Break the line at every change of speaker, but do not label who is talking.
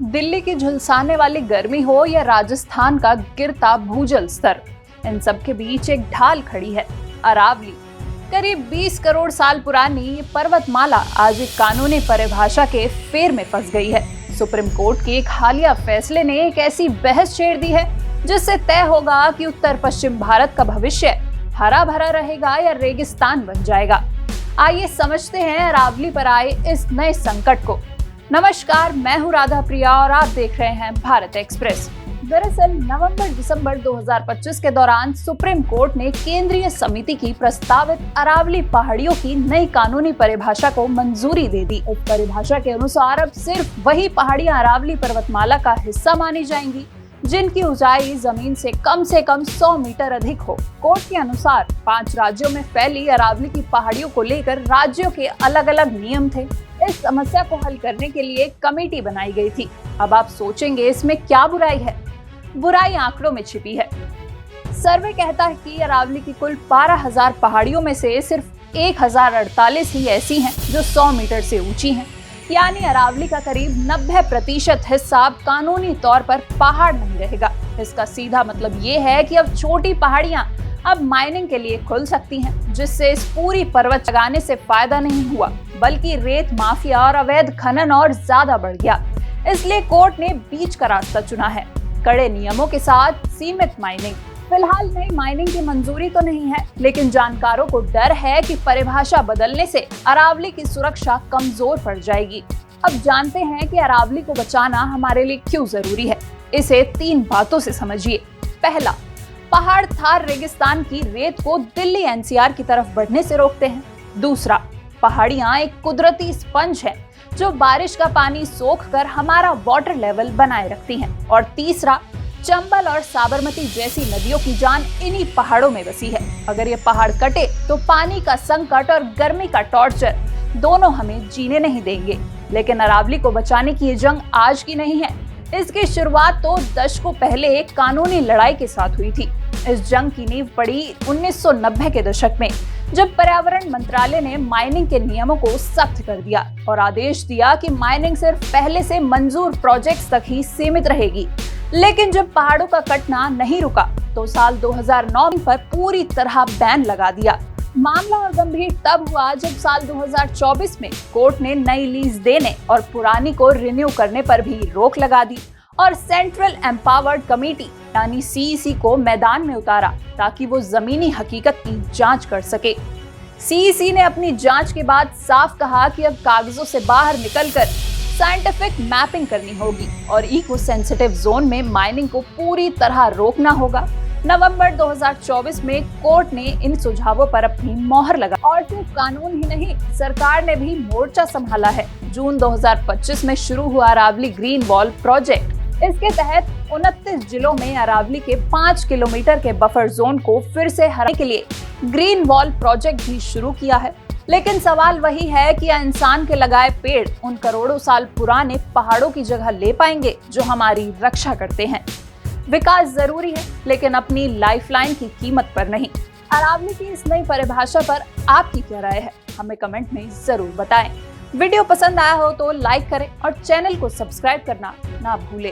दिल्ली की झुलसाने वाली गर्मी हो या राजस्थान का गिरता भूजल स्तर, इन सब के बीच एक ढाल खड़ी है, अरावली। करीब 20 करोड़ साल पुरानी ये पर्वतमाला आज एक कानूनी परिभाषा के फेर में फंस गई है। सुप्रीम कोर्ट के एक हालिया फैसले ने एक ऐसी बहस छेड़ दी है जिससे तय होगा कि उत्तर पश्चिम भारत का भविष्य हरा भरा रहेगा या रेगिस्तान बन जाएगा। आइए समझते हैं अरावली पर आए इस नए संकट को। नमस्कार, मैं हूं राधा प्रिया और आप देख रहे हैं भारत एक्सप्रेस। दरअसल नवंबर-दिसंबर 2025 के दौरान सुप्रीम कोर्ट ने केंद्रीय समिति की प्रस्तावित अरावली पहाड़ियों की नई कानूनी परिभाषा को मंजूरी दे दी। इस परिभाषा के अनुसार अब सिर्फ वही पहाड़ियां अरावली पर्वतमाला का हिस्सा मानी जाएंगी जिनकी ऊंचाई जमीन से कम 100 मीटर अधिक हो। कोर्ट के अनुसार 5 राज्यों में फैली अरावली की पहाड़ियों को लेकर राज्यों के अलग अलग नियम थे। इस समस्या को हल करने के लिए एक कमेटी बनाई गई थी। अब आप सोचेंगे इसमें क्या बुराई है? बुराई आंकड़ों में छिपी है। सर्वे कहता है कि अरावली की कुल 12,000 पहाड़ियों में से सिर्फ 1048 ही ऐसी हैं जो 100 मीटर से ऊंची हैं। यानी अरावली का करीब 90% हिस्सा अब कानूनी तौर पर पहाड़ नहीं रहेगा। इसका सीधा मतलब ये है कि अब छोटी पहाड़ियां अब माइनिंग के लिए खुल सकती हैं, जिससे इस पूरी पर्वत लगाने से फायदा नहीं हुआ बल्कि रेत माफिया और अवैध खनन और ज्यादा बढ़ गया। इसलिए कोर्ट ने बीच का रास्ता चुना है, कड़े नियमों के साथ सीमित माइनिंग। फिलहाल नई माइनिंग की मंजूरी तो नहीं है, लेकिन जानकारों को डर है कि परिभाषा बदलने से अरावली की सुरक्षा कमजोर पड़ जाएगी। अब जानते हैं कि अरावली को बचाना हमारे लिए क्यों जरूरी है। इसे 3 बातों से समझिए। पहला, पहाड़ थार रेगिस्तान की रेत को दिल्ली एनसीआर की तरफ बढ़ने से रोकते हैं। दूसरा, पहाड़ियां एक कुदरती स्पंज है जो बारिश का पानी सोखकर हमारा वाटर लेवल बनाए रखती हैं। और तीसरा, चंबल और साबरमती जैसी नदियों की जान इन्हीं पहाड़ों में बसी है। अगर ये पहाड़ कटे तो पानी का संकट और गर्मी का टॉर्चर दोनों हमें जीने नहीं देंगे। लेकिन अरावली को बचाने की ये जंग आज की नहीं है। इसकी शुरुआत तो दशकों पहले एक कानूनी लड़ाई के साथ हुई थी। इस जंग की नींव पड़ी 1990 के दशक में, जब पर्यावरण मंत्रालय ने माइनिंग के नियमों को सख्त कर दिया और आदेश दिया कि माइनिंग सिर्फ पहले से मंजूर प्रोजेक्ट्स तक ही सीमित रहेगी। लेकिन जब पहाड़ों का कटना नहीं रुका तो साल 2009 पर पूरी तरह बैन लगा दिया। मामला और गंभीर तब हुआ जब साल 2024 में कोर्ट ने नई लीज देने और पुरानी को रिन्यू करने पर भी रोक लगा दी और सेंट्रल एम्पावर्ड कमेटी यानी सीईसी को मैदान में उतारा ताकि वो जमीनी हकीकत की जांच कर सके। सीईसी ने अपनी जांच के बाद साफ कहा कि अब कागजों से बाहर निकलकर साइंटिफिक मैपिंग करनी होगी और इको सेंसिटिव जोन में माइनिंग को पूरी तरह रोकना होगा। नवंबर 2024 में कोर्ट ने इन सुझावों पर अपनी मोहर लगा और सिर्फ कानून ही नहीं, सरकार ने भी मोर्चा संभाला है। जून 2025 में शुरू हुआ अरावली ग्रीन वॉल प्रोजेक्ट। इसके तहत 29 जिलों में अरावली के 5 किलोमीटर के बफर जोन को फिर से हराने के लिए ग्रीन वॉल प्रोजेक्ट भी शुरू किया है। लेकिन सवाल वही है कि इंसान के लगाए पेड़ उन करोड़ों साल पुराने पहाड़ों की जगह ले पाएंगे जो हमारी रक्षा करते हैं। विकास जरूरी है, लेकिन अपनी लाइफलाइन की कीमत पर नहीं। अरावली की इस नई परिभाषा पर आपकी क्या राय है? हमें कमेंट में जरूर बताएं। वीडियो पसंद आया हो तो लाइक करें और चैनल को सब्सक्राइब करना ना भूलें।